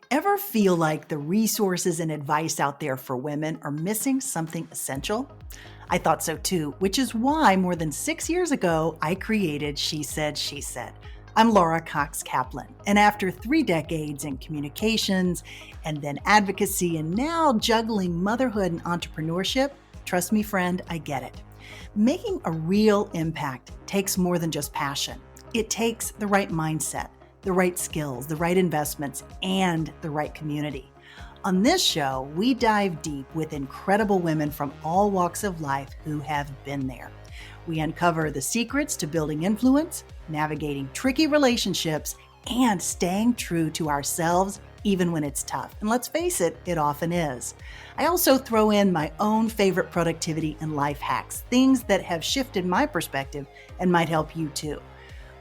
Ever feel like the resources and advice out there for women are missing something essential? I thought so too, which is why more than 6 years ago, I created She Said, She Said. I'm Laura Cox Kaplan, and after 3 decades in communications and then advocacy and now juggling motherhood and entrepreneurship, trust me, friend, I get it. Making a real impact takes more than just passion. It takes the right mindset, the right skills, the right investments, and the right community. On this show, we dive deep with incredible women from all walks of life who have been there. We uncover the secrets to building influence, navigating tricky relationships, and staying true to ourselves even when it's tough. And let's face it, it often is. I also throw in my own favorite productivity and life hacks, things that have shifted my perspective and might help you too.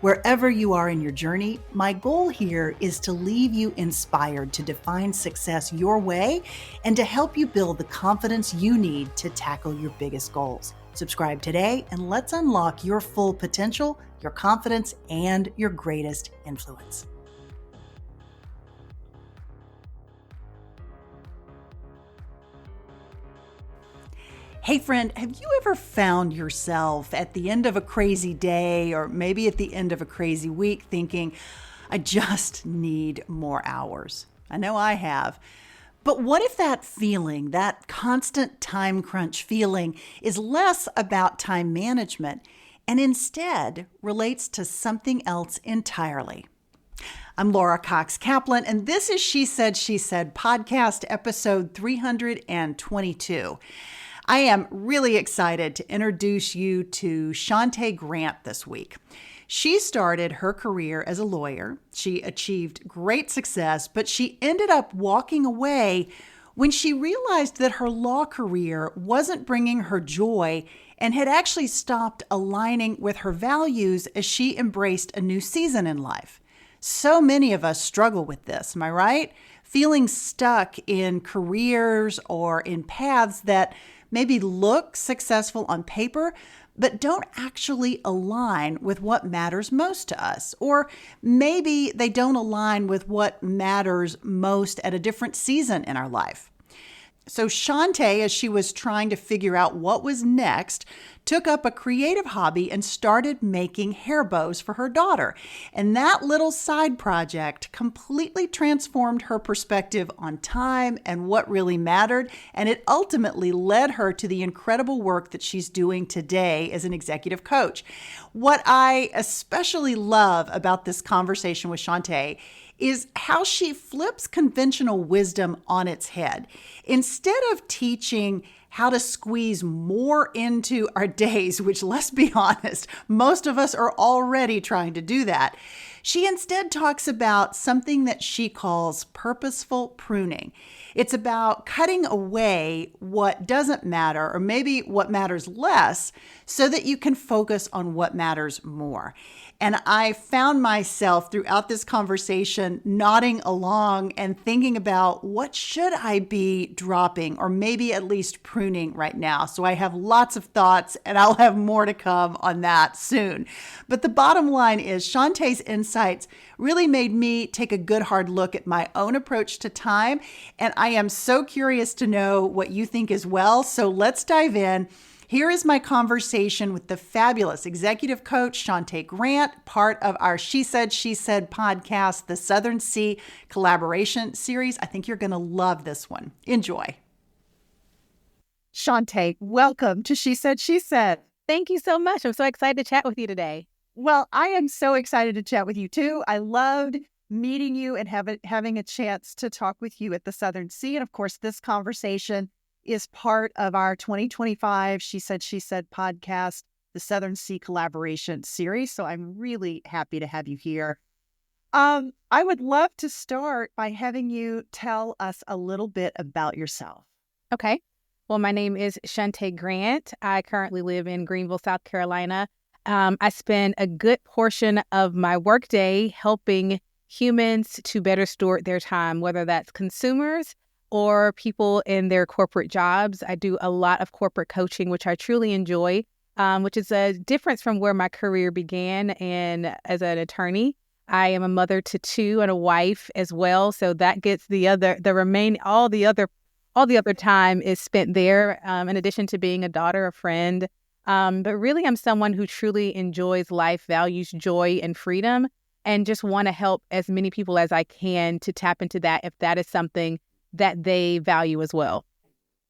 Wherever you are in your journey, my goal here is to leave you inspired to define success your way and to help you build the confidence you need to tackle your biggest goals. Subscribe today and let's unlock your full potential, your confidence, and your greatest influence. Hey friend, have you ever found yourself at the end of a crazy day or maybe at the end of a crazy week thinking, I just need more hours? I know I have. But what if that feeling, that constant time crunch feeling, is less about time management and instead relates to something else entirely? I'm Laura Cox Kaplan, and this is She Said, She Said podcast episode 322. I am really excited to introduce you to Shunta Grant this week. She started her career as a lawyer. She achieved great success, but she ended up walking away when she realized that her law career wasn't bringing her joy and had actually stopped aligning with her values as she embraced a new season in life. So many of us struggle with this, am I right? Feeling stuck in careers or in paths that maybe look successful on paper, but don't actually align with what matters most to us. Or maybe they don't align with what matters most at a different season in our life. So Shunta, as she was trying to figure out what was next, took up a creative hobby and started making hair bows for her daughter. And that little side project completely transformed her perspective on time and what really mattered. And it ultimately led her to the incredible work that she's doing today as an executive coach. What I especially love about this conversation with Shunta is how she flips conventional wisdom on its head. Instead of teaching how to squeeze more into our days, which, let's be honest, most of us are already trying to do that, she instead talks about something that she calls purposeful pruning. It's about cutting away what doesn't matter, or maybe what matters less, so that you can focus on what matters more. And I found myself throughout this conversation nodding along and thinking about what should I be dropping or maybe at least pruning right now. So I have lots of thoughts and I'll have more to come on that soon. But the bottom line is Shunta's insights really made me take a good hard look at my own approach to time. And I am so curious to know what you think as well. So let's dive in. Here is my conversation with the fabulous executive coach, Shunta Grant, part of our She Said, She Said podcast, the Southern Sea collaboration series. I think you're going to love this one. Enjoy. Shunta, welcome to She Said, She Said. Thank you so much. I'm so excited to chat with you today. Well, I am so excited to chat with you too. I loved meeting you and having a chance to talk with you at the Southern Sea. And of course, this conversation is part of our 2025 She Said, She Said podcast, the Southern Sea collaboration series. So I'm really happy to have you here. I would love to start by having you tell us a little bit about yourself. Okay. Well, my name is Shunta Grant. I currently live in Greenville, South Carolina. I spend a good portion of my workday helping humans to better steward their time, whether that's consumers or people in their corporate jobs. I do a lot of corporate coaching, which I truly enjoy, which is a difference from where my career began and as an attorney. I am a mother to two and a wife as well. So that gets all the other time is spent there, in addition to being a daughter, a friend. But really, I'm someone who truly enjoys life, values joy and freedom, and just want to help as many people as I can to tap into that if that is something that they value as well.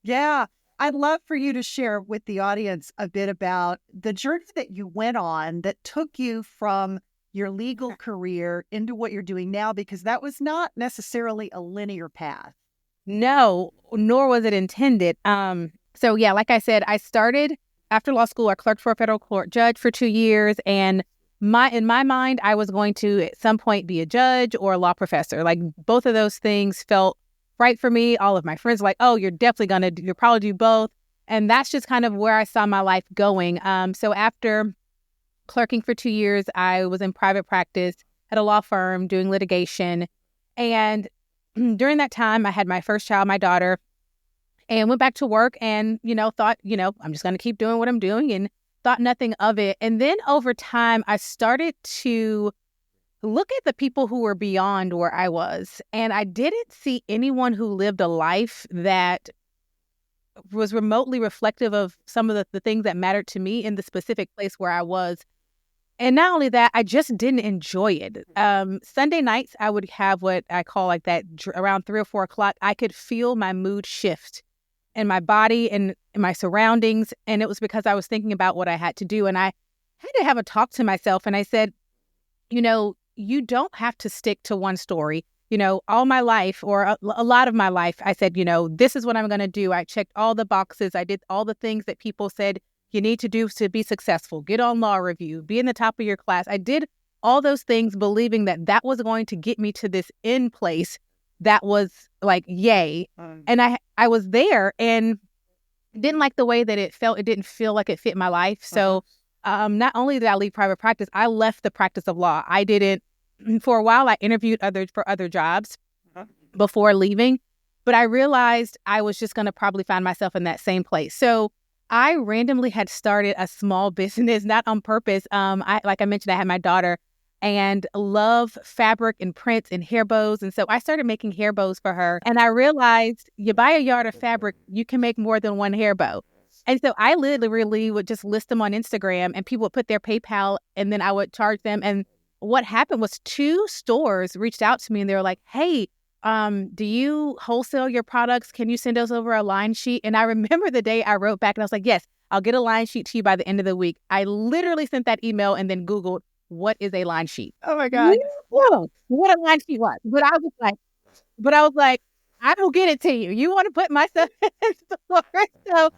Yeah. I'd love for you to share with the audience a bit about the journey that you went on that took you from your legal career into what you're doing now, because that was not necessarily a linear path. No, nor was it intended. So yeah, like I said, I started after law school. I clerked for a federal court judge for 2 years, and in my mind, I was going to at some point be a judge or a law professor. Like both of those things felt right for me. All of my friends were like, "Oh, you'll probably do both," and that's just kind of where I saw my life going. So after clerking for 2 years, I was in private practice at a law firm doing litigation, and during that time, I had my first child, my daughter, and went back to work and, thought, I'm just going to keep doing what I'm doing, and thought nothing of it. And then over time, I started to look at the people who were beyond where I was. And I didn't see anyone who lived a life that was remotely reflective of some of the things that mattered to me in the specific place where I was. And not only that, I just didn't enjoy it. Sunday nights, I would have what I call like that around 3 or 4 o'clock. I could feel my mood shift in my body and in my surroundings. And it was because I was thinking about what I had to do. And I had to have a talk to myself. And I said, you don't have to stick to one story. All my life, or a lot of my life, I said, this is what I'm going to do. I checked all the boxes. I did all the things that people said you need to do to be successful. Get on law review, be in the top of your class. I did all those things believing that was going to get me to this end place that was like, yay. And I was there and didn't like the way that it felt. It didn't feel like it fit my life. So not only did I leave private practice, I left the practice of law. I didn't, for a while, I interviewed for other jobs before leaving, but I realized I was just going to probably find myself in that same place. So I randomly had started a small business, not on purpose. Like I mentioned, I had my daughter and love fabric and prints and hair bows. And so I started making hair bows for her. And I realized you buy a yard of fabric, you can make more than one hair bow. And so I literally would just list them on Instagram, and people would put their PayPal, and then I would charge them. And what happened was 2 stores reached out to me, and they were like, "Hey, do you wholesale your products? Can you send us over a line sheet?" And I remember the day I wrote back and I was like, "Yes, I'll get a line sheet to you by the end of the week." I literally sent that email and then Googled, what is a line sheet? Oh my God. Whoa, what a line sheet was. But I was like, I will get it to you. You want to put my stuff in store? So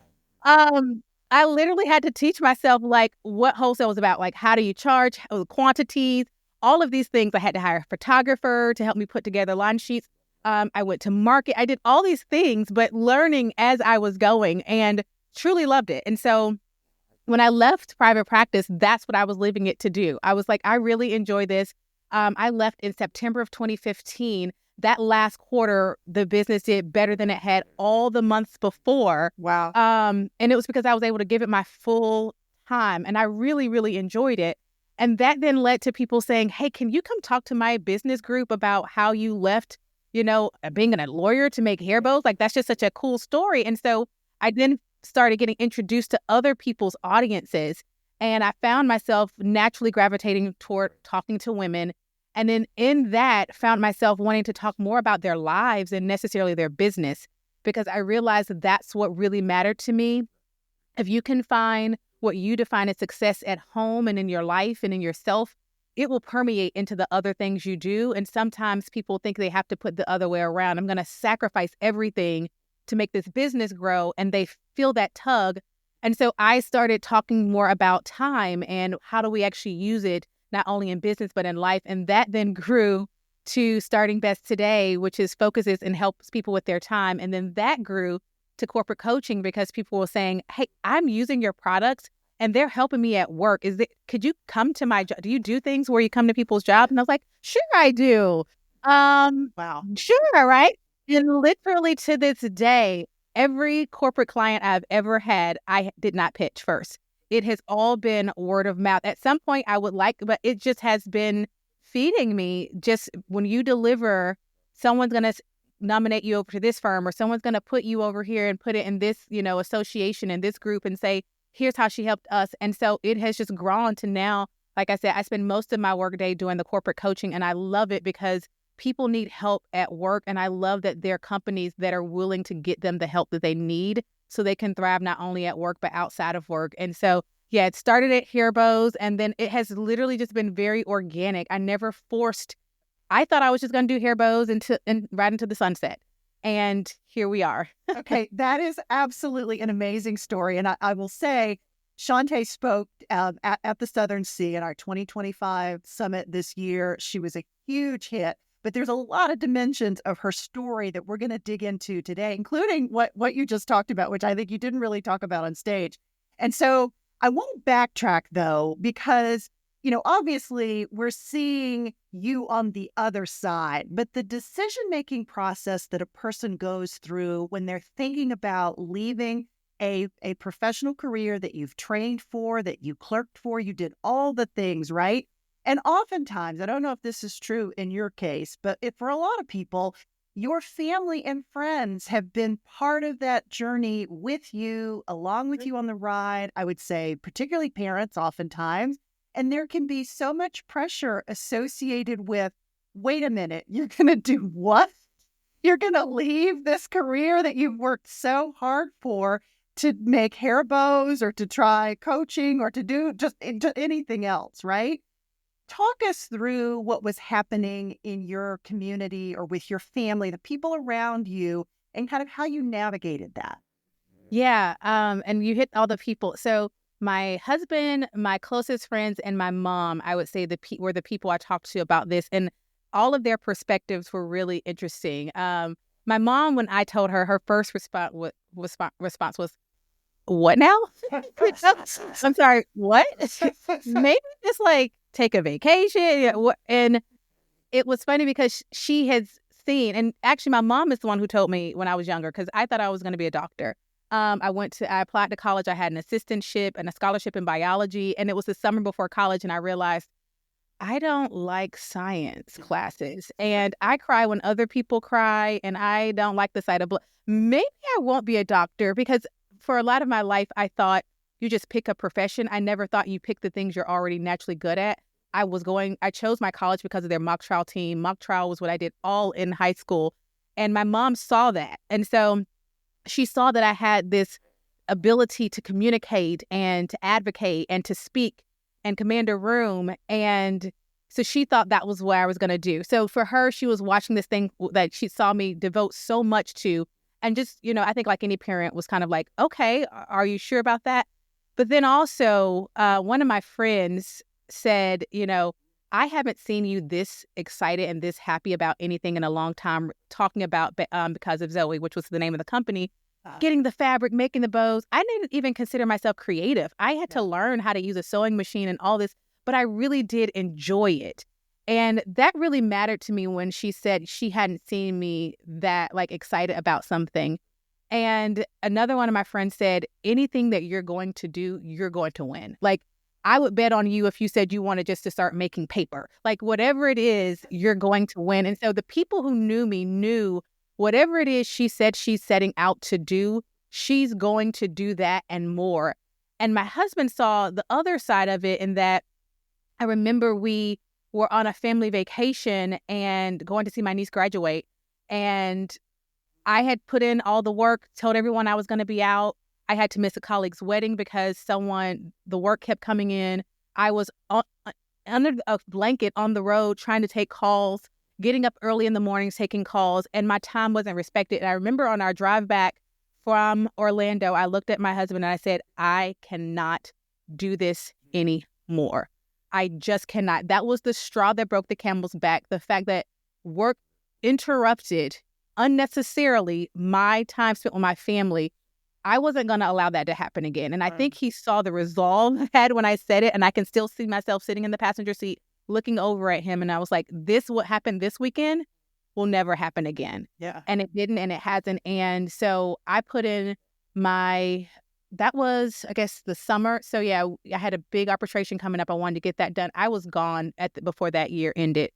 I literally had to teach myself like what wholesale was about. Like, how do you charge, quantities, all of these things. I had to hire a photographer to help me put together line sheets. I went to market. I did all these things, but learning as I was going, and truly loved it. And so when I left private practice, that's what I was leaving it to do. I was like, I really enjoy this. I left in September of 2015. That last quarter, the business did better than it had all the months before. Wow. And it was because I was able to give it my full time, and I really, really enjoyed it. And that then led to people saying, "Hey, can you come talk to my business group about how you left, being a lawyer to make hair bows? Like, that's just such a cool story." And so I then started getting introduced to other people's audiences, and I found myself naturally gravitating toward talking to women. And then in that, found myself wanting to talk more about their lives and necessarily their business, because I realized that's what really mattered to me. If you can find what you define as success at home and in your life and in yourself, it will permeate into the other things you do. And sometimes people think they have to put the other way around. I'm going to sacrifice everything to make this business grow, and they feel that tug. And so I started talking more about time and how do we actually use it, not only in business, but in life. And that then grew to Starting Best Today, which focuses and helps people with their time. And then that grew to corporate coaching, because people were saying, "Hey, I'm using your products and they're helping me at work. Could you come to my job? Do you do things where you come to people's jobs?" And I was like, "Sure, I do." Wow. Sure, right? And literally to this day, every corporate client I've ever had, I did not pitch first. It has all been word of mouth. At some point I would but it just has been feeding me. Just when you deliver, someone's going to nominate you over to this firm, or someone's going to put you over here and put it in this, association, in this group, and say, here's how she helped us. And so it has just grown to now, like I said, I spend most of my workday doing the corporate coaching, and I love it because people need help at work. And I love that there are companies that are willing to get them the help that they need so they can thrive not only at work, but outside of work. And so, yeah, it started at Hair Bows, and then it has literally just been very organic. I never forced. I thought I was just going to do Hair Bows and right into the sunset. And here we are. Okay, that is absolutely an amazing story. And I will say, Shunta spoke at the Southern Sea at our 2025 summit this year. She was a huge hit, but there's a lot of dimensions of her story that we're going to dig into today, including what you just talked about, which I think you didn't really talk about on stage. And so I want to backtrack, though, because obviously we're seeing you on the other side, but the decision-making process that a person goes through when they're thinking about leaving a professional career that you've trained for, that you clerked for, you did all the things, right? And oftentimes, I don't know if this is true in your case, but for a lot of people, your family and friends have been part of that journey with you, along with you on the ride. I would say particularly parents oftentimes. And there can be so much pressure associated with, wait a minute, you're going to do what? You're going to leave this career that you've worked so hard for to make hair bows or to try coaching or to do just anything else, right? Talk us through what was happening in your community or with your family, the people around you, and kind of how you navigated that. Yeah, and you hit all the people. So my husband, my closest friends, and my mom, I would say were the people I talked to about this, and all of their perspectives were really interesting. My mom, when I told her, her first response was, "What now?" I'm sorry, what? Maybe just like take a vacation. And it was funny because she has seen, and actually my mom is the one who told me when I was younger, because I thought I was going to be a doctor. I applied to college. I had an assistantship and a scholarship in biology. And it was the summer before college. And I realized I don't like science classes. And I cry when other people cry. And I don't like the sight of blood. Maybe I won't be a doctor, because for a lot of my life, I thought you just pick a profession. I never thought you pick the things you're already naturally good at. I chose my college because of their mock trial team. Mock trial was what I did all in high school. And my mom saw that. And so she saw that I had this ability to communicate and to advocate and to speak and command a room. And so she thought that was what I was going to do. So for her, she was watching this thing that she saw me devote so much to. And just, I think like any parent was kind of like, okay, are you sure about that? But then also one of my friends said, I haven't seen you this excited and this happy about anything in a long time, talking about Because of Zoe, which was the name of the company, getting the fabric, making the bows. I didn't even consider myself creative. I had to learn how to use a sewing machine and all this, but I really did enjoy it. And that really mattered to me when she said she hadn't seen me that excited about something. And another one of my friends said, anything that you're going to do, you're going to win. I would bet on you if you said you wanted just to start making paper. Whatever it is, you're going to win. And so the people who knew me knew whatever it is she said she's setting out to do, she's going to do that and more. And my husband saw the other side of it in that I remember we were on a family vacation and going to see my niece graduate. And I had put in all the work, told everyone I was going to be out. I had to miss a colleague's wedding because the work kept coming in. I was under a blanket on the road trying to take calls, getting up early in the mornings, taking calls, and my time wasn't respected. And I remember on our drive back from Orlando, I looked at my husband and I said, I cannot do this anymore. I just cannot. That was the straw that broke the camel's back. The fact that work interrupted unnecessarily my time spent with my family. I wasn't going to allow that to happen again. And I think he saw the resolve I had when I said it. And I can still see myself sitting in the passenger seat looking over at him. And I was like, what happened this weekend will never happen again. Yeah. And it didn't, and it hasn't. And so I put in my that was, I guess, the summer. So yeah, I had a big arbitration coming up. I wanted to get that done. I was gone before that year ended.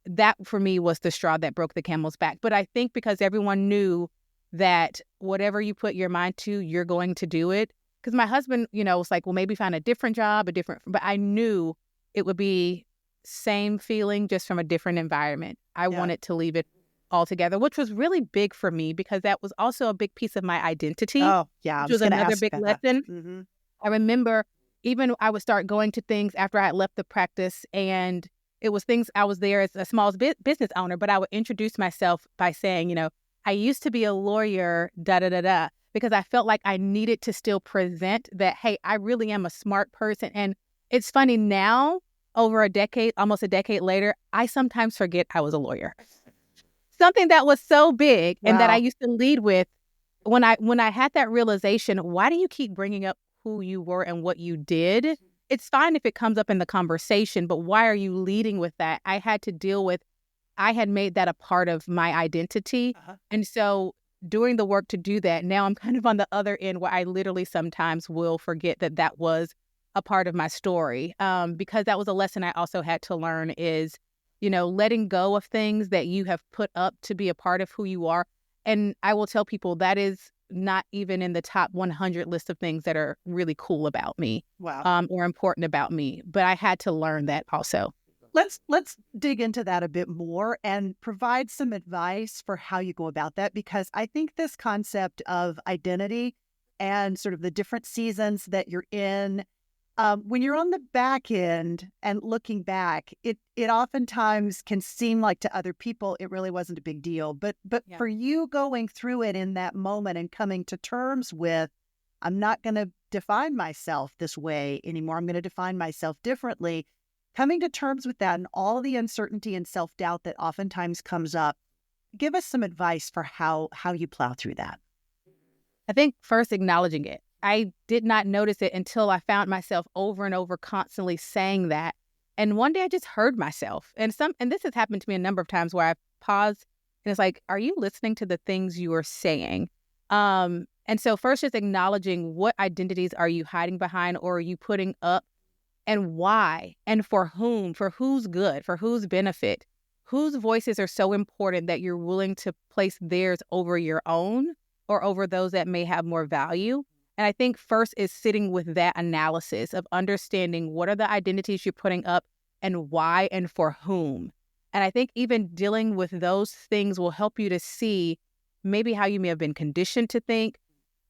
That for me was the straw that broke the camel's back. But I think because everyone knew that whatever you put your mind to, you're going to do it. Because my husband, was like, well, maybe find a different job, but I knew it would be same feeling, just from a different environment. I wanted to leave it altogether, which was really big for me because that was also a big piece of my identity. Oh, yeah. Which was another big lesson. Mm-hmm. I remember even I would start going to things after I had left the practice, and it was things I was there as a small business owner, but I would introduce myself by saying, I used to be a lawyer, da-da-da-da, because I felt like I needed to still present that, hey, I really am a smart person. And it's funny now, over almost a decade later, I sometimes forget I was a lawyer. Something that was so big and that I used to lead with, when I had that realization, why do you keep bringing up who you were and what you did? It's fine if it comes up in the conversation, but why are you leading with that? I had to deal with, I had made that a part of my identity. And so doing the work to do that, now I'm kind of on the other end where I literally sometimes will forget that was a part of my story. Because that was a lesson I also had to learn is, letting go of things that you have put up to be a part of who you are. And I will tell people that is not even in the top 100 list of things that are really cool about me. Or important about me. But I had to learn that also. Let's dig into that a bit more and provide some advice for how you go about that, because I think this concept of identity and sort of the different seasons that you're in, when you're on the back end and looking back, it oftentimes can seem like to other people it really wasn't a big deal. But for you going through it in that moment and coming to terms with, I'm not going to define myself this way anymore. I'm going to define myself differently. Coming to terms with that and all the uncertainty and self-doubt that oftentimes comes up, give us some advice for how you plow through that. I think first acknowledging it. I did not notice it until I found myself over and over constantly saying that. And one day I just heard myself. And this has happened to me a number of times where I paused and it's like, are you listening to the things you are saying? And so first just acknowledging what identities are you hiding behind or are you putting up, and why, and for whom, for whose good, for whose benefit, whose voices are so important that you're willing to place theirs over your own or over those that may have more value. And I think first is sitting with that analysis of understanding what are the identities you're putting up and why and for whom. And I think even dealing with those things will help you to see maybe how you may have been conditioned to think,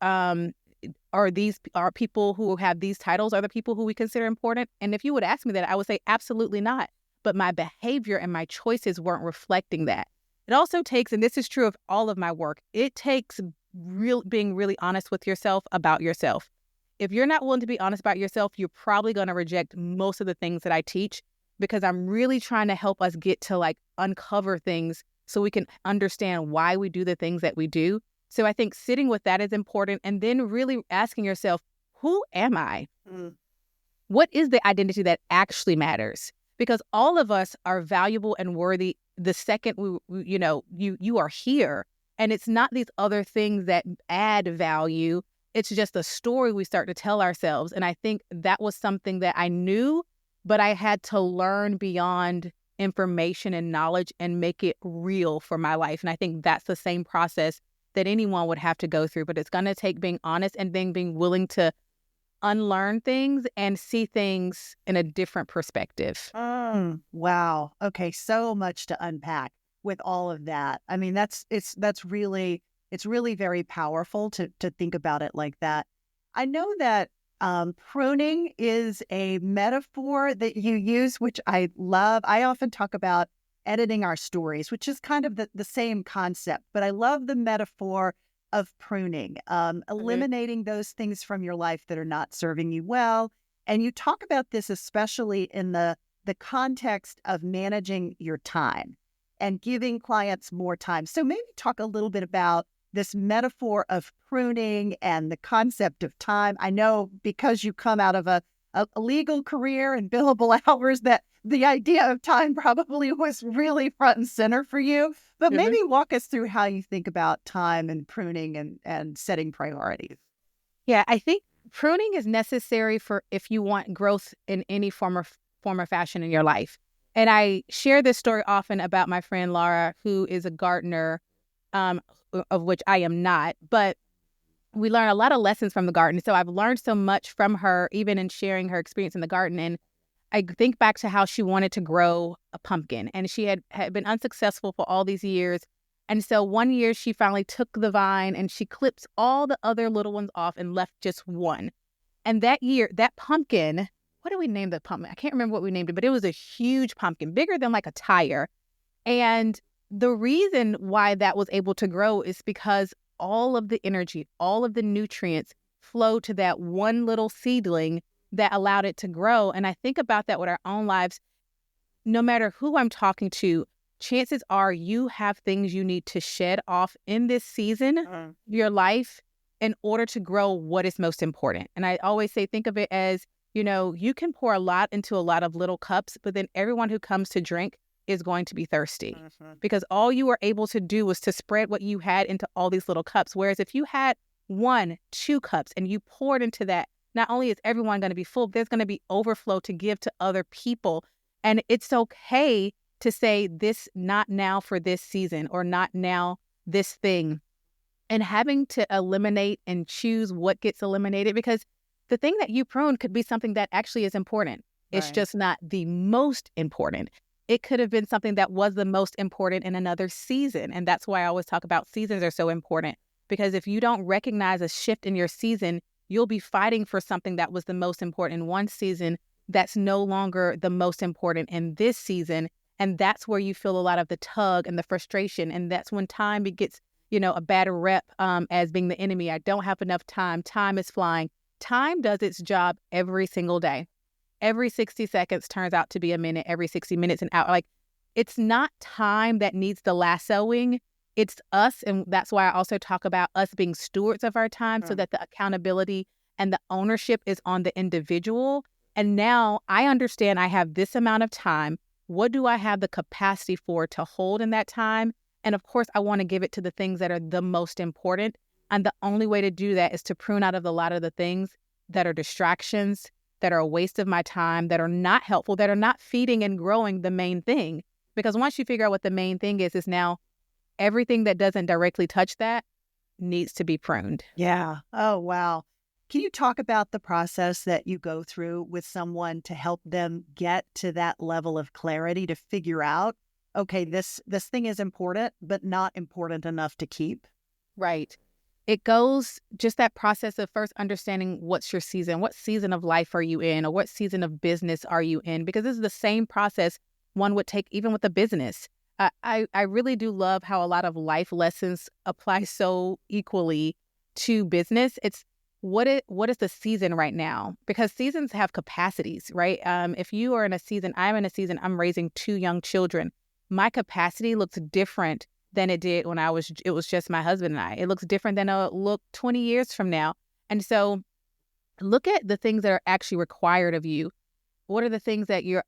are people who have these titles are the people who we consider important? And if you would ask me that, I would say absolutely not. But my behavior and my choices weren't reflecting that. It also takes, and this is true of all of my work, it takes being really honest with yourself about yourself. If you're not willing to be honest about yourself, you're probably going to reject most of the things that I teach, because I'm really trying to help us get to uncover things so we can understand why we do the things that we do. So I think sitting with that is important, and then really asking yourself, who am I? What is the identity that actually matters? Because all of us are valuable and worthy the second you are here. And it's not these other things that add value. It's just a story we start to tell ourselves. And I think that was something that I knew, but I had to learn beyond information and knowledge and make it real for my life. And I think that's the same process that anyone would have to go through, but it's going to take being honest and then being willing to unlearn things and see things in a different perspective. Wow. Okay. So much to unpack with all of that. I mean, it's really very powerful to think about it like that. I know that pruning is a metaphor that you use, which I love. I often talk about editing our stories, which is kind of the same concept. But I love the metaphor of pruning, eliminating those things from your life that are not serving you well. And you talk about this especially in the context of managing your time and giving clients more time. So maybe talk a little bit about this metaphor of pruning and the concept of time. I know because you come out of a legal career and billable hours that the idea of time probably was really front and center for you. But maybe walk us through how you think about time and pruning and setting priorities. Yeah, I think pruning is necessary for if you want growth in any form or fashion in your life. And I share this story often about my friend Laura, who is a gardener, of which I am not, but we learn a lot of lessons from the garden. So I've learned so much from her, even in sharing her experience in the garden. And I think back to how she wanted to grow a pumpkin, and she had been unsuccessful for all these years. And so one year she finally took the vine and she clipped all the other little ones off and left just one. And that year, that pumpkin, what did we name the pumpkin? I can't remember what we named it, but it was a huge pumpkin, bigger than like a tire. And the reason why that was able to grow is because all of the energy, all of the nutrients flow to that one little seedling that allowed it to grow. And I think about that with our own lives. No matter who I'm talking to, chances are you have things you need to shed off in this season of your life in order to grow what is most important. And I always say, think of it as, you can pour a lot into a lot of little cups, but then everyone who comes to drink is going to be thirsty because all you were able to do was to spread what you had into all these little cups. Whereas if you had 1, 2 cups and you poured into that, not only is everyone going to be full, there's going to be overflow to give to other people. And it's okay to say this, not now for this season, or not now this thing. And having to eliminate and choose what gets eliminated, because the thing that you prune could be something that actually is important. It's just not the most important. It could have been something that was the most important in another season. And that's why I always talk about seasons are so important, because if you don't recognize a shift in your season, you'll be fighting for something that was the most important in one season that's no longer the most important in this season. And that's where you feel a lot of the tug and the frustration. And that's when time gets, a bad rep as being the enemy. I don't have enough time. Time is flying. Time does its job every single day. Every 60 seconds turns out to be a minute, every 60 minutes an hour. Like, it's not time that needs the lassoing. It's us. And that's why I also talk about us being stewards of our time so that the accountability and the ownership is on the individual. And now I understand I have this amount of time. What do I have the capacity for to hold in that time? And of course, I want to give it to the things that are the most important. And the only way to do that is to prune out of a lot of the things that are distractions, that are a waste of my time, that are not helpful, that are not feeding and growing the main thing. Because once you figure out what the main thing is now everything that doesn't directly touch that needs to be pruned. Yeah. Oh, wow. Can you talk about the process that you go through with someone to help them get to that level of clarity to figure out, okay, this thing is important, but not important enough to keep? Right. It goes just that process of first understanding what's your season, what season of life are you in, or what season of business are you in? Because this is the same process one would take even with a business. I really do love how a lot of life lessons apply so equally to business. It's what is the season right now? Because seasons have capacities, right? If you are in a season, I'm in a season, I'm raising 2 young children. My capacity looks different than it did when it was just my husband and I. It looks different than it'll look 20 years from now. And so look at the things that are actually required of you. What are the things that you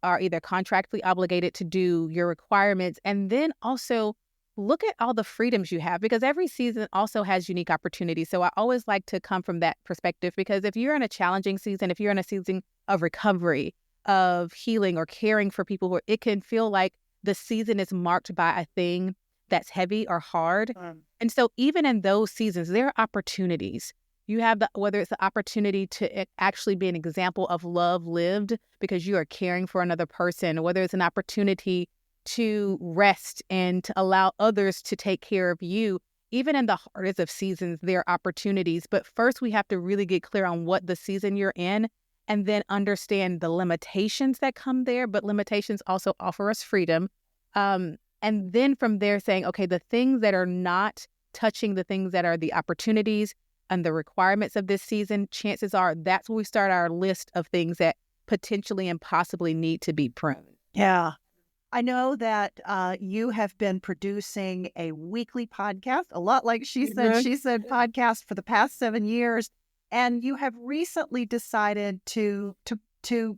are either contractually obligated to do, your requirements, and then also look at all the freedoms you have, because every season also has unique opportunities. So I always like to come from that perspective, because if you're in a challenging season, if you're in a season of recovery, of healing, or caring for people, it can feel like the season is marked by a thing that's heavy or hard. And so even in those seasons, there are opportunities. You have whether it's the opportunity to actually be an example of love lived because you are caring for another person, or whether it's an opportunity to rest and to allow others to take care of you. Even in the hardest of seasons, there are opportunities. But first, we have to really get clear on what the season you're in, and then understand the limitations that come there. But limitations also offer us freedom. And then from there saying, okay, the things that are not touching the things that are the opportunities and the requirements of this season, chances are that's where we start our list of things that potentially and possibly need to be pruned. Yeah. I know that you have been producing a weekly podcast, a lot like She Said podcast for the past 7 years. And you have recently decided to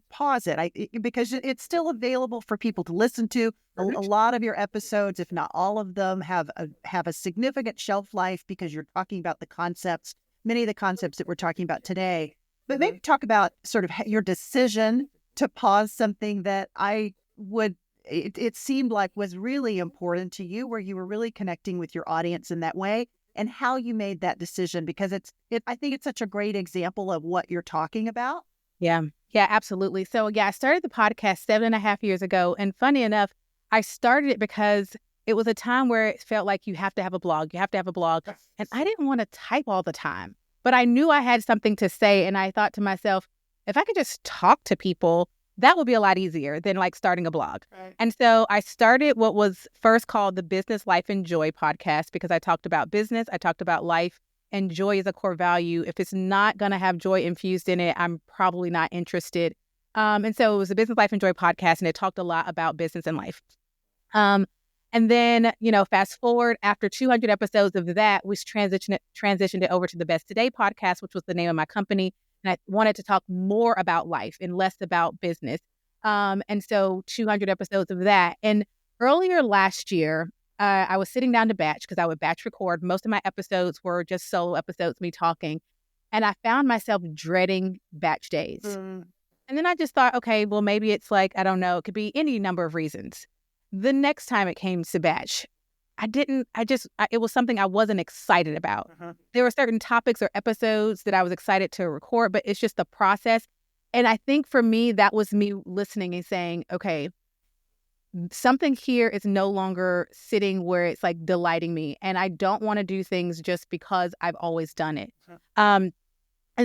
pause it because it's still available for people to listen to. A lot of your episodes, if not all of them, have a significant shelf life because you're talking about the concepts many of the concepts that we're talking about today. But maybe talk about sort of your decision to pause something that it seemed like was really important to you, where you were really connecting with your audience in that way, and how you made that decision, because I think it's such a great example of what you're talking about. Yeah. Yeah, absolutely. So I started the podcast 7.5 years ago. And funny enough, I started it because it was a time where it felt like you have to have a blog. You have to have a blog. And I didn't want to type all the time, but I knew I had something to say. And I thought to myself, if I could just talk to people, that would be a lot easier than like starting a blog. Right. And so I started what was first called the Business, Life, and Joy podcast, because I talked about business, I talked about life, and joy is a core value. If it's not going to have joy infused in it, I'm probably not interested. And so it was a Business, Life, and Joy podcast, and it talked a lot about business and life. And then, fast forward, after 200 episodes of that, we transitioned it over to the Best Today podcast, which was the name of my company. And I wanted to talk more about life and less about business. And so 200 episodes of that. And earlier last year, I was sitting down to batch, because I would batch record. Most of my episodes were just solo episodes, me talking. And I found myself dreading batch days. And then I just thought, okay, well, maybe it's like, I don't know, it could be any number of reasons. The next time it came to batch, it was something I wasn't excited about. There were certain topics or episodes that I was excited to record, but it's just the process. And I think for me, that was me listening and saying, okay, something here is no longer sitting where it's like delighting me. And I don't want to do things just because I've always done it. And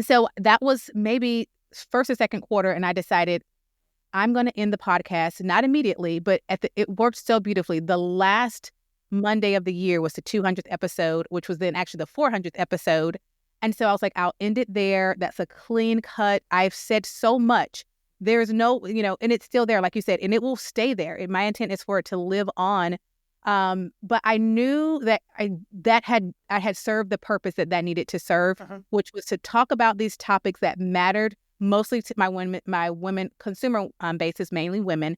so that was maybe first or second quarter. And I decided I'm going to end the podcast, not immediately, but it worked so beautifully. The last Monday of the year was the 200th episode, which was then actually the 400th episode. And so I was like, I'll end it there. That's a clean cut. I've said so much. There's no, and it's still there, like you said, and it will stay there. And my intent is for it to live on. But I knew that I had served the purpose that needed to serve, which was to talk about these topics that mattered mostly to my women consumer base is mainly women.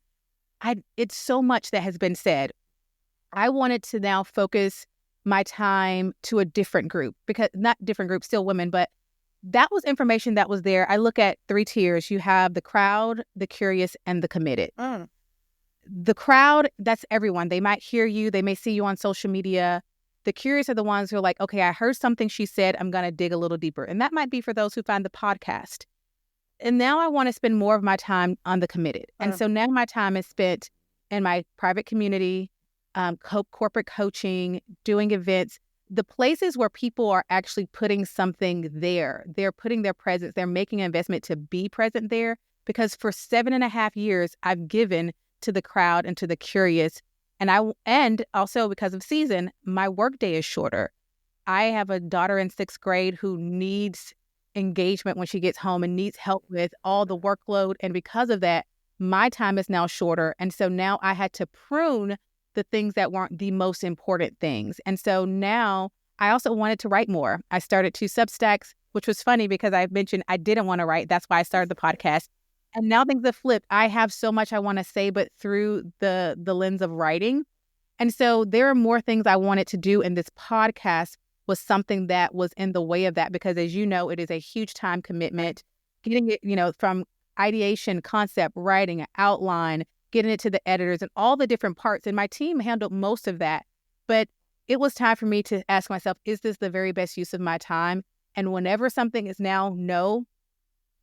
It's so much that has been said. I wanted to now focus my time to a different group, because not different group, still women, but that was information that was there. I look at 3 tiers. You have the crowd, the curious, and the committed. The crowd, that's everyone. They might hear you. They may see you on social media. The curious are the ones who are like, okay, I heard something she said. I'm going to dig a little deeper. And that might be for those who find the podcast. And now I want to spend more of my time on the committed. And so now my time is spent in my private community, corporate coaching, doing events, the places where people are actually putting something there. They're putting their presence, they're making an investment to be present there. Because for 7.5 years, I've given to the crowd and to the curious. And also because of season, my workday is shorter. I have a daughter in 6th grade who needs engagement when she gets home and needs help with all the workload. And because of that, my time is now shorter. And so now I had to prune the things that weren't the most important things. And so now I also wanted to write more. I started 2 Substacks, which was funny because I mentioned I didn't want to write. That's why I started the podcast. And now things have flipped. I have so much I want to say, but through the lens of writing. And so there are more things I wanted to do. And this podcast was something that was in the way of that, because as you know, it is a huge time commitment. Getting it, from ideation, concept, writing, an outline, getting it to the editors and all the different parts. And my team handled most of that. But it was time for me to ask myself, is this the very best use of my time? And whenever something is now no,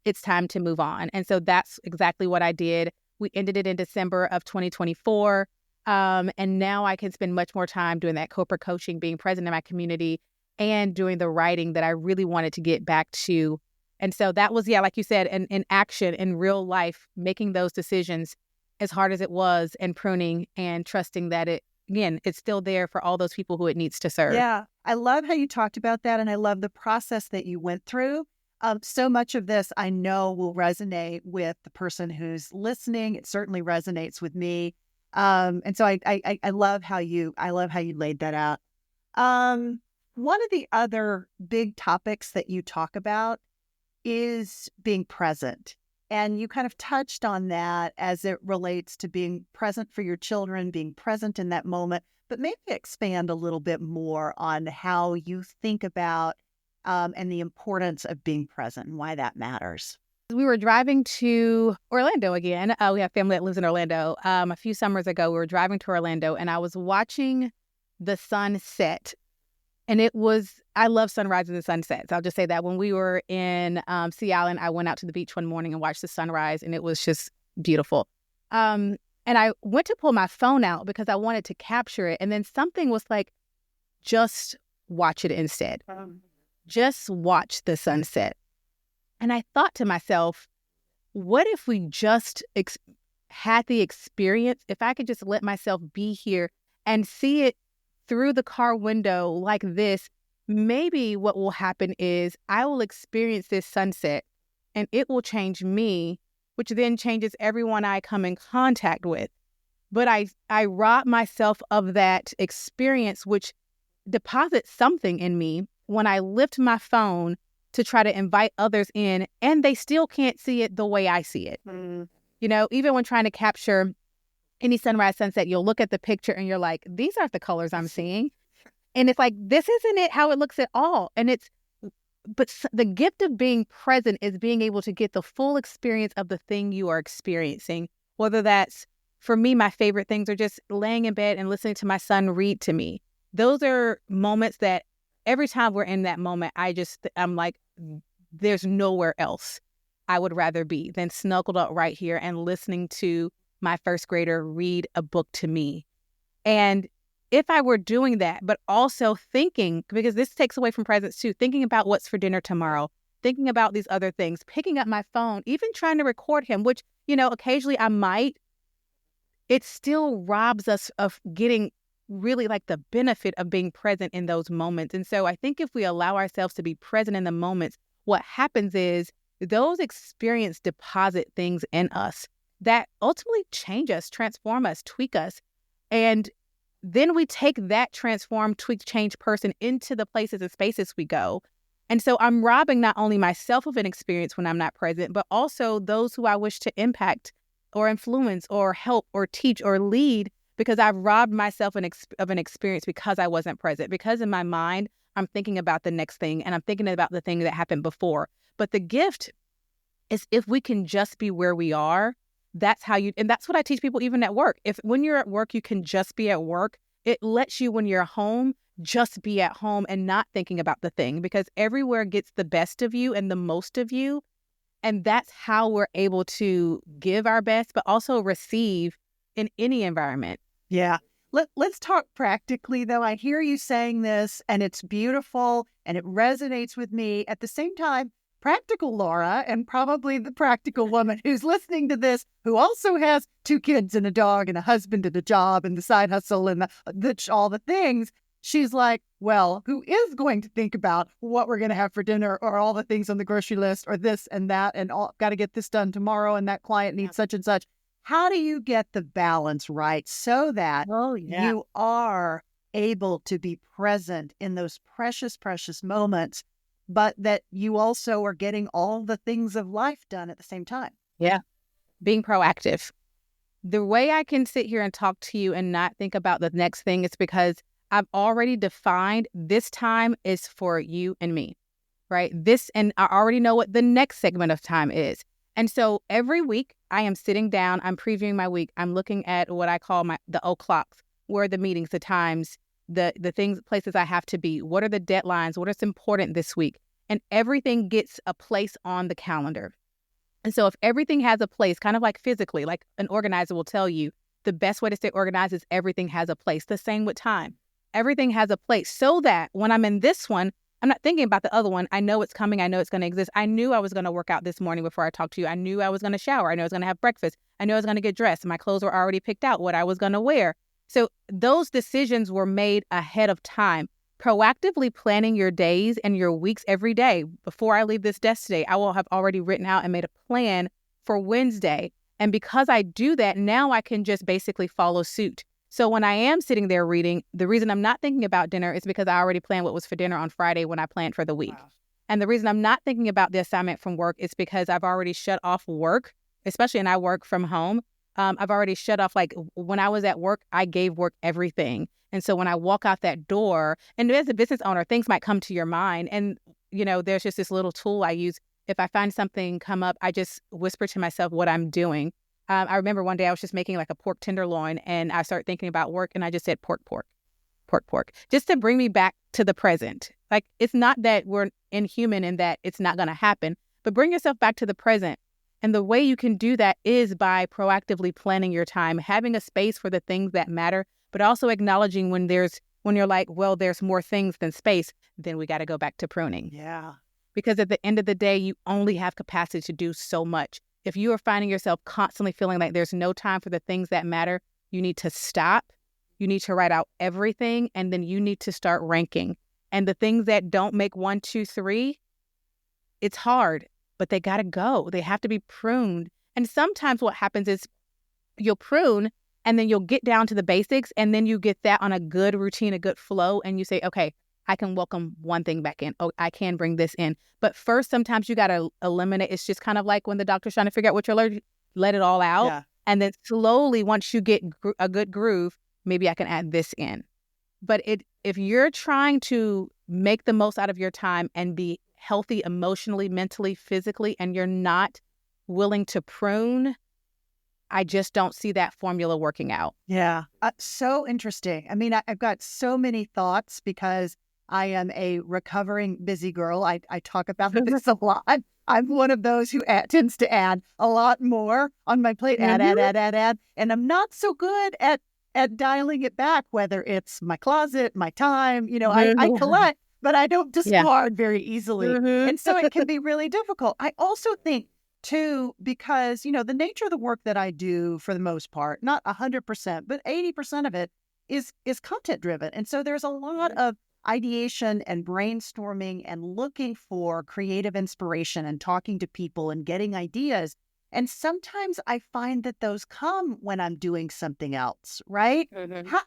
it's time to move on. And so that's exactly what I did. We ended it in December of 2024. And now I can spend much more time doing that corporate coaching, being present in my community, and doing the writing that I really wanted to get back to. And so that was, like you said, in action, in real life, making those decisions as hard as it was, and pruning and trusting that it's still there for all those people who it needs to serve. Yeah, I love how you talked about that. And I love the process that you went through. So much of this I know will resonate with the person who's listening. It certainly resonates with me. And so I love how you laid that out. One of the other big topics that you talk about is being present. And you kind of touched on that as it relates to being present for your children, being present in that moment, but maybe expand a little bit more on how you think about and the importance of being present and why that matters. We were driving to Orlando again. We have family that lives in Orlando. A few summers ago, we were driving to Orlando, and I was watching the sun set. And I love sunrises and sunsets. I'll just say that when we were in Sea Island, I went out to the beach one morning and watched the sunrise, and it was just beautiful. And I went to pull my phone out because I wanted to capture it. And then something was like, just watch it instead. Just watch the sunset. And I thought to myself, what if we just had the experience, if I could just let myself be here and see it through the car window like this, maybe what will happen is I will experience this sunset and it will change me, which then changes everyone I come in contact with. But I rob myself of that experience, which deposits something in me when I lift my phone to try to invite others in, and they still can't see it the way I see it. You know, even when trying to capture any sunrise, sunset, you'll look at the picture and you're like, these aren't the colors I'm seeing. And it's like, this isn't it how it looks at all. And but the gift of being present is being able to get the full experience of the thing you are experiencing. Whether that's, for me, my favorite things are just laying in bed and listening to my son read to me. Those are moments that every time we're in that moment, I'm like, there's nowhere else I would rather be than snuggled up right here and listening to my first grader read a book to me. And if I were doing that, but also thinking, because this takes away from presence too, thinking about what's for dinner tomorrow, thinking about these other things, picking up my phone, even trying to record him, which, you know, occasionally I might, it still robs us of getting really like the benefit of being present in those moments. And so I think if we allow ourselves to be present in the moments, what happens is those experiences deposit things in us that ultimately change us, transform us, tweak us. And then we take that transformed, tweaked, changed person into the places and spaces we go. And so I'm robbing not only myself of an experience when I'm not present, but also those who I wish to impact or influence or help or teach or lead, because I've robbed myself of an experience because I wasn't present. Because in my mind, I'm thinking about the next thing and I'm thinking about the thing that happened before. But the gift is if we can just be where we are, that's what I teach people even at work. If when you're at work, you can just be at work, it lets you, when you're home, just be at home and not thinking about the thing, because everywhere gets the best of you and the most of you. And that's how we're able to give our best, but also receive in any environment. Yeah. Let's talk practically, though. I hear you saying this, and it's beautiful, and it resonates with me. At the same time, practical Laura, and probably the practical woman who's listening to this, who also has 2 kids and a dog and a husband and a job and the side hustle and all the things, she's like, well, who is going to think about what we're going to have for dinner or all the things on the grocery list or this and that and got to get this done tomorrow and that client needs such and such. How do you get the balance right so that you are able to be present in those precious, precious moments, but that you also are getting all the things of life done at the same time? Yeah. Being proactive. The way I can sit here and talk to you and not think about the next thing is because I've already defined this time is for you and me, right? And I already know what the next segment of time is. And so every week I am sitting down, I'm previewing my week. I'm looking at what I call the o'clocks. Where are the meetings, the times, the things, places I have to be? What are the deadlines? What is important this week? And everything gets a place on the calendar. And so if everything has a place, kind of like physically, like an organizer will tell you, the best way to stay organized is everything has a place. The same with time. Everything has a place so that when I'm in this one, I'm not thinking about the other one. I know it's coming. I know it's going to exist. I knew I was going to work out this morning before I talked to you. I knew I was going to shower. I knew I was going to have breakfast. I knew I was going to get dressed. My clothes were already picked out, what I was going to wear. So those decisions were made ahead of time. Proactively planning your days and your weeks every day. Before I leave this desk today, I will have already written out and made a plan for Wednesday. And because I do that, now I can just basically follow suit. So when I am sitting there reading, the reason I'm not thinking about dinner is because I already planned what was for dinner on Friday when I planned for the week. Wow. And the reason I'm not thinking about the assignment from work is because I've already shut off work, especially, and I work from home. I've already shut off, like when I was at work, I gave work everything. And so when I walk out that door, and as a business owner, things might come to your mind. And there's just this little tool I use. If I find something come up, I just whisper to myself what I'm doing. I remember one day I was just making like a pork tenderloin, and I started thinking about work, and I just said pork, just to bring me back to the present. Like, it's not that we're inhuman and that it's not going to happen, but bring yourself back to the present. And the way you can do that is by proactively planning your time, having a space for the things that matter, but also acknowledging when you're like, well, there's more things than space, then we got to go back to pruning. Yeah. Because at the end of the day, you only have capacity to do so much. If you are finding yourself constantly feeling like there's no time for the things that matter, you need to stop. You need to write out everything, and then you need to start ranking. And the things that don't make 1, 2, 3, it's hard, but they got to go. They have to be pruned. And sometimes what happens is you'll prune, and then you'll get down to the basics, and then you get that on a good routine, a good flow, and you say, okay, I can welcome one thing back in. Oh, I can bring this in. But first, sometimes you got to eliminate. It's just kind of like when the doctor's trying to figure out what you're allergic, let it all out. Yeah. And then slowly, once you get a good groove, maybe I can add this in. But if you're trying to make the most out of your time and be healthy emotionally, mentally, physically, and you're not willing to prune, I just don't see that formula working out. Yeah. So interesting. I mean, I've got so many thoughts because I am a recovering busy girl. I talk about this a lot. I'm one of those who tends to add a lot more on my plate, add. And I'm not so good at dialing it back, whether it's my closet, my time. I collect, but I don't discard very easily. And so it can be really difficult. I also think, too, because, the nature of the work that I do, for the most part, not 100%, but 80% of it is content driven. And so there's a lot of ideation and brainstorming and looking for creative inspiration and talking to people and getting ideas. And sometimes I find that those come when I'm doing something else, right?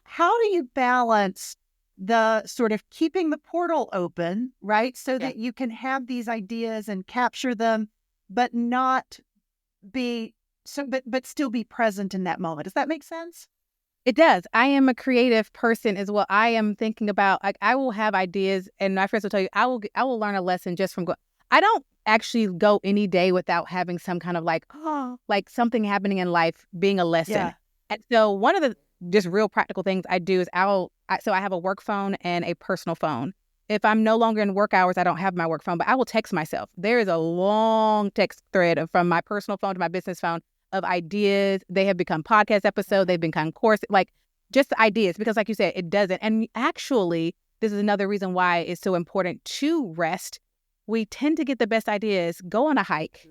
How do you balance the sort of keeping the portal open, right? So that you can have these ideas and capture them, but not be but still be present in that moment. Does that make sense? It does. I am a creative person as well. I am thinking about, like, I will have ideas, and my friends will tell you, I will learn a lesson just from I don't actually go any day without having some kind of like something happening in life being a lesson. Yeah. And so one of the just real practical things I do is so I have a work phone and a personal phone. If I'm no longer in work hours, I don't have my work phone, but I will text myself. There is a long text thread from my personal phone to my business phone of ideas. They have become podcast episodes. They've become course, like just ideas, because like you said, it doesn't. And actually, this is another reason why it's so important to rest. We tend to get the best ideas. Go on a hike,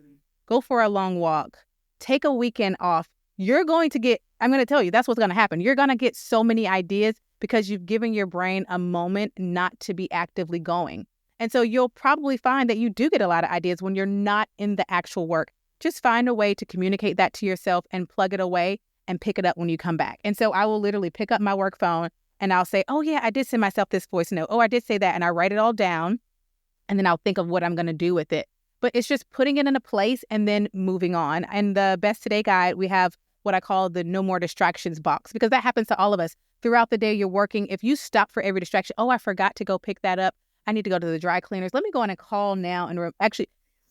go for a long walk, take a weekend off. I'm going to tell you, that's what's going to happen. You're going to get so many ideas because you've given your brain a moment not to be actively going. And so you'll probably find that you do get a lot of ideas when you're not in the actual work. Just find a way to communicate that to yourself and plug it away and pick it up when you come back. And so I will literally pick up my work phone and I'll say, oh yeah, I did send myself this voice note. Oh, I did say that. And I write it all down, and then I'll think of what I'm going to do with it. But it's just putting it in a place and then moving on. And the Best Today guide, we have what I call the no more distractions box, because that happens to all of us. Throughout the day you're working, if you stop for every distraction, oh, I forgot to go pick that up. I need to go to the dry cleaners. Let me go in and call now and actually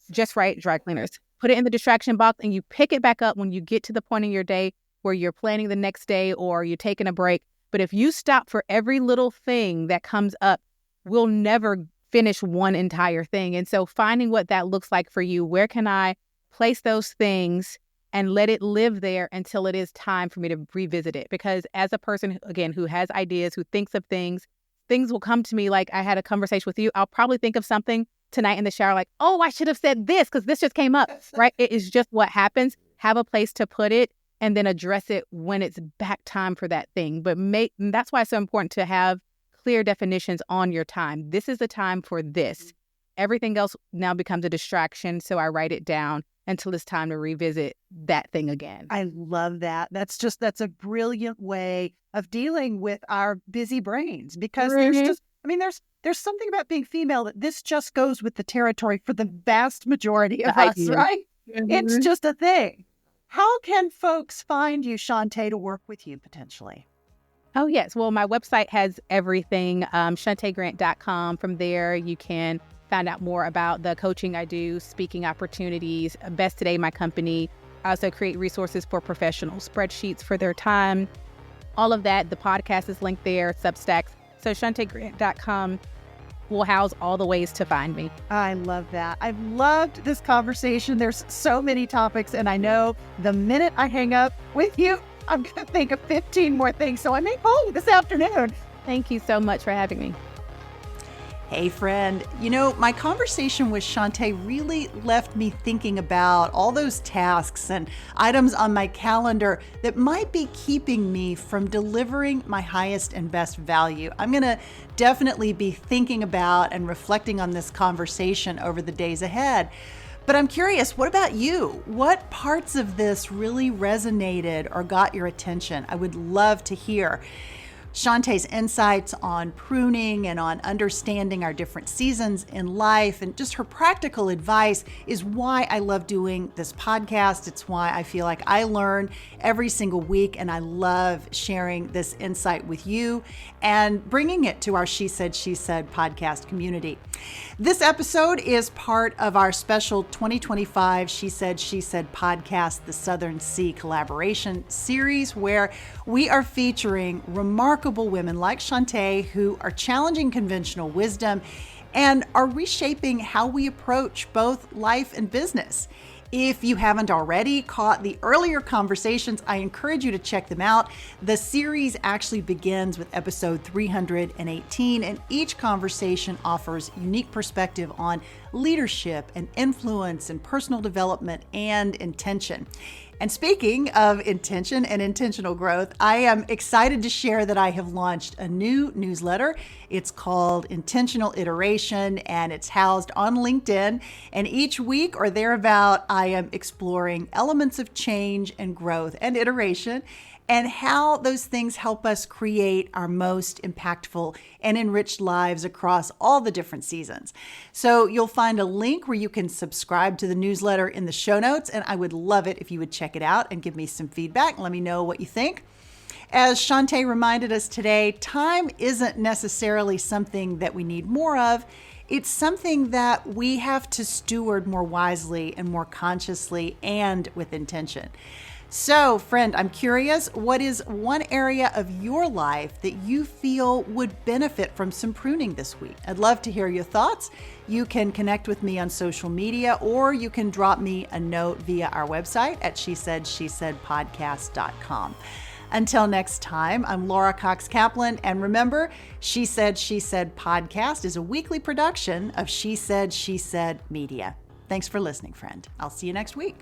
just write dry cleaners. Put it in the distraction box and you pick it back up when you get to the point in your day where you're planning the next day or you're taking a break. But if you stop for every little thing that comes up, we'll never finish one entire thing. And so finding what that looks like for you, where can I place those things and let it live there until it is time for me to revisit it? Because as a person, again, who has ideas, who thinks of things will come to me. Like I had a conversation with you. I'll probably think of something tonight in the shower, like, oh, I should have said this because this just came up, right? It is just what happens. Have a place to put it and then address it when it's back time for that thing. But that's why it's so important to have clear definitions on your time. This is the time for this. Everything else now becomes a distraction. So I write it down until it's time to revisit that thing again. I love that. That's a brilliant way of dealing with our busy brains, because there's something about being female that this just goes with the territory for the vast majority of us, right? It's just a thing. How can folks find you, Shunta, to work with you potentially? Oh, yes. Well, my website has everything, shuntagrant.com. From there, you can find out more about the coaching I do, speaking opportunities, Best Today, my company. I also create resources for professionals, spreadsheets for their time, all of that. The podcast is linked there, Substacks. So shuntagrant.com will house all the ways to find me. I love that. I've loved this conversation. There's so many topics, and I know the minute I hang up with you, I'm going to think of 15 more things. So I may call you this afternoon. Thank you so much for having me. Hey friend, my conversation with Shunta really left me thinking about all those tasks and items on my calendar that might be keeping me from delivering my highest and best value. I'm going to definitely be thinking about and reflecting on this conversation over the days ahead. But I'm curious, what about you? What parts of this really resonated or got your attention? I would love to hear. Shunta's insights on pruning and on understanding our different seasons in life and just her practical advice is why I love doing this podcast. It's why I feel like I learn every single week, and I love sharing this insight with you and bringing it to our She Said podcast community. This episode is part of our special 2025 She Said podcast, the Southern Sea collaboration series, where we are featuring remarkable women like Shunta who are challenging conventional wisdom and are reshaping how we approach both life and business. If you haven't already caught the earlier conversations, I encourage you to check them out. The series actually begins with episode 318, and each conversation offers unique perspective on leadership and influence and personal development and intention. And speaking of intention and intentional growth, I am excited to share that I have launched a new newsletter. It's called Intentional Iteration, and it's housed on LinkedIn. And each week or thereabout, I am exploring elements of change and growth and iteration, and how those things help us create our most impactful and enriched lives across all the different seasons. So you'll find a link where you can subscribe to the newsletter in the show notes, and I would love it if you would check it out and give me some feedback. Let me know what you think. As Shunta reminded us today, time isn't necessarily something that we need more of. It's something that we have to steward more wisely and more consciously and with intention. So, friend, I'm curious, what is one area of your life that you feel would benefit from some pruning this week? I'd love to hear your thoughts. You can connect with me on social media, or you can drop me a note via our website at shesaidpodcast.com. Until next time, I'm Laura Cox Kaplan, and remember, She Said podcast is a weekly production of She Said Media. Thanks for listening, friend. I'll see you next week.